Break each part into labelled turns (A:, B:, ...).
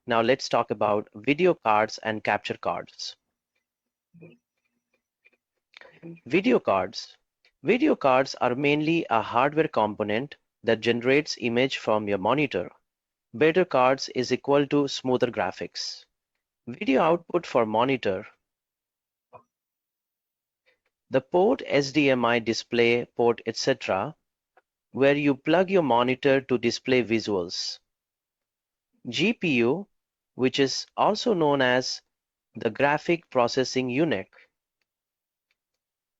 A: Now let's talk about video cards and capture cards. Video cards. Video cards are mainly a hardware component that generates image from your monitor. Better cards is equal to smoother graphics. Video output for monitor. The port HDMI display port etc. where you plug your monitor to display visuals. GPU, which is also known as the graphic processing unit.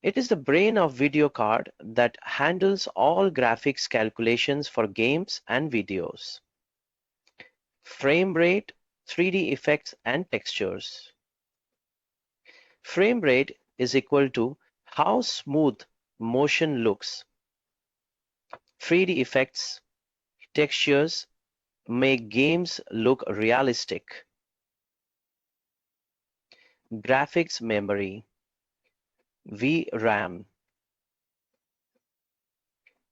A: It is the brain of video card that handles all graphics calculations for games and videos. Frame rate, 3D effects and textures. Frame rate is equal to how smooth motion looks. 3D effects, textures make games look realistic. Graphics memory, VRAM.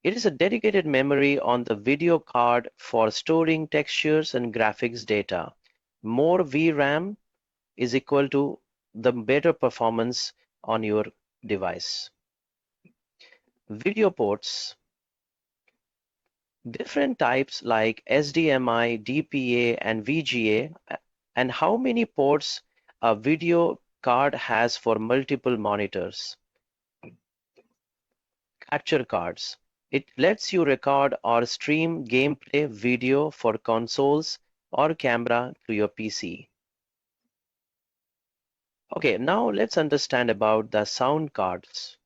A: It is a dedicated memory on the video card for storing textures and graphics data. More VRAM is equal to the better performance on your device. Video ports. Different types like HDMI, DPA, and VGA, and how many ports a video card has for multiple monitors. Capture cards. It lets you record or stream gameplay video for consoles or camera to your PC. Okay, now let's understand about the sound cards.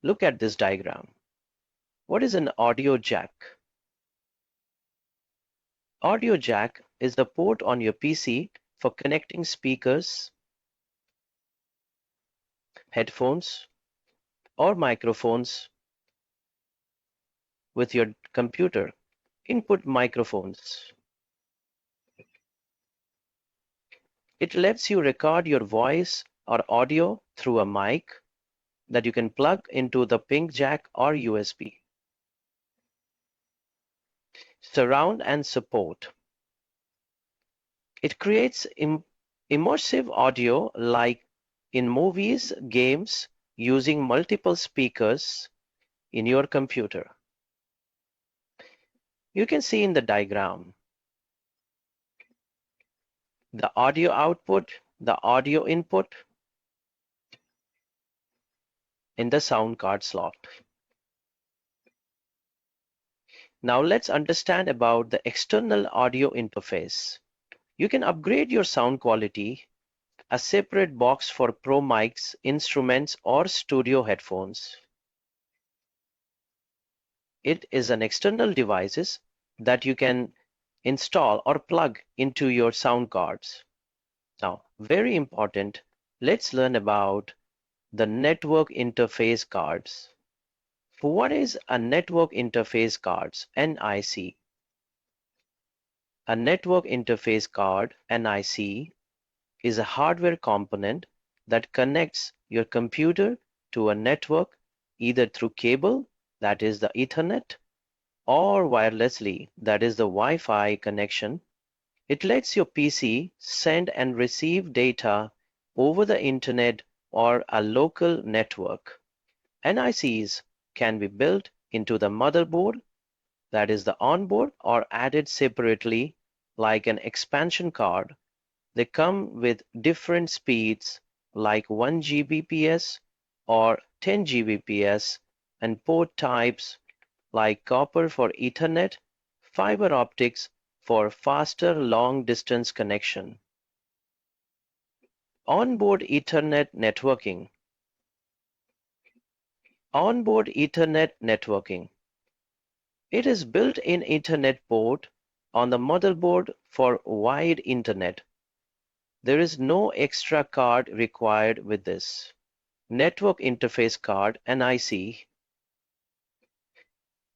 A: Look at this diagram. What is an audio jack? Audio jack is the port on your PC for connecting speakers, headphones, or microphones with your computer. Input microphones. It lets you record your voice or audio through a mic that you can plug into the pink jack or USB. Surround and support. It creates immersive audio like in movies, games, using multiple speakers in your computer. You can see in the diagram the audio output, the audio input in the sound card slot. Now let's understand about the external audio interface. You can upgrade your sound quality, a separate box for pro mics, instruments, or studio headphones. It is an external device that you can install or plug into your sound cards. Now, very important, let's learn about the network interface cards. What is a network interface cards, NIC? A network interface card, NIC, is a hardware component that connects your computer to a network either through cable, that is the Ethernet, or wirelessly, that is the Wi-Fi connection. It lets your PC send and receive data over the internet or a local network. NICs can be built into the motherboard, that is the onboard, or added separately like an expansion card. They come with different speeds like 1 Gbps or 10 Gbps and port types like copper for Ethernet, fiber optics for faster long-distance connection. Onboard Ethernet networking. Onboard Ethernet networking. It is built-in Ethernet port on the motherboard for wide Internet. There is no extra card required with this. Network interface card, NIC.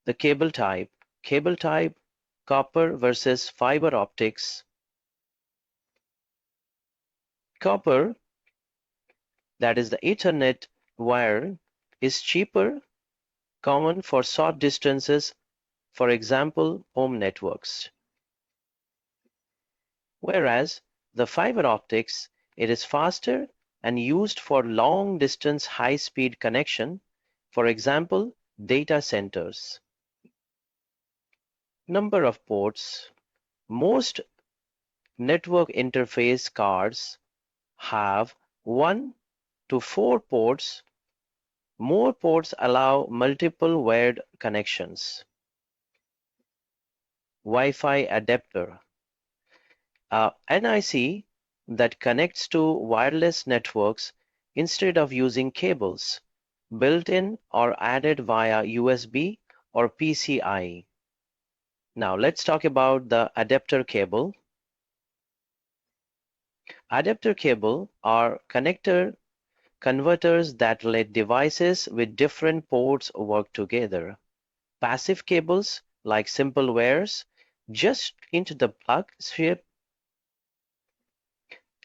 A: The cable type, copper versus fiber optics. Copper, that is the Ethernet wire, is cheaper, common for short distances, for example, home networks. Whereas the fiber optics, it is faster and used for long distance high speed connection, for example, data centers. Number of ports. Most network interface cards have 1 to 4 ports. More ports allow multiple wired connections. Wi-Fi adapter. NIC that connects to wireless networks instead of using cables, built in or added via USB or PCIe. Now let's talk about the adapter cable. Adapter cable are converters that let devices with different ports work together. Passive cables, like simple wires, just into the plug strip.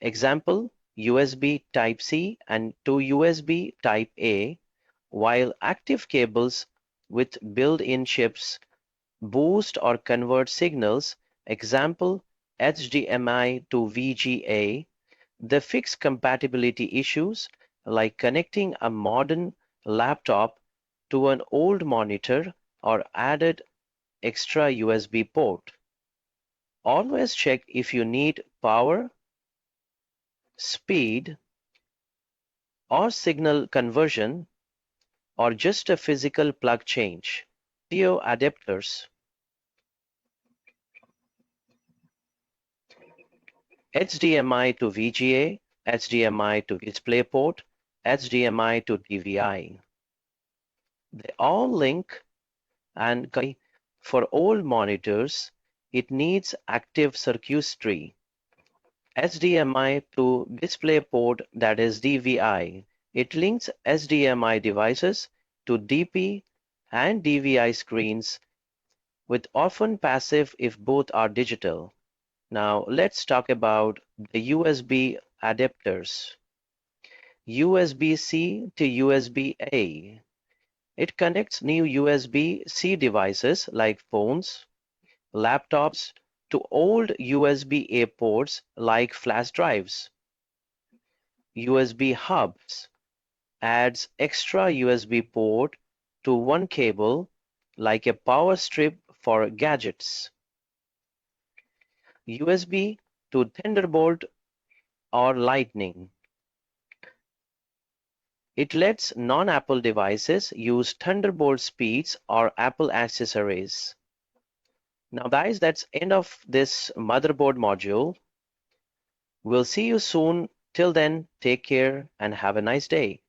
A: Example, USB Type-C and to USB Type-A, while active cables with built-in chips boost or convert signals. Example, HDMI to VGA. They fix compatibility issues like connecting a modern laptop to an old monitor or added extra USB port. Always check if you need power, speed, or signal conversion, or just a physical plug change. CompTIA adapters. HDMI to VGA, HDMI to DisplayPort, HDMI to DVI. They all link, and for old monitors, it needs active circuitry. HDMI to DisplayPort, that is DVI. It links HDMI devices to DP and DVI screens, with often passive if both are digital. Now let's talk about the USB adapters. USB-C to USB-A. It connects new USB-C devices like phones, laptops to old USB-A ports like flash drives. USB hubs adds extra USB port to one cable like a power strip for gadgets. USB to Thunderbolt or Lightning. It lets non-Apple devices use Thunderbolt speeds or Apple accessories. Now guys, that's end of this motherboard module. We'll see you soon. Till then, take care and have a nice day.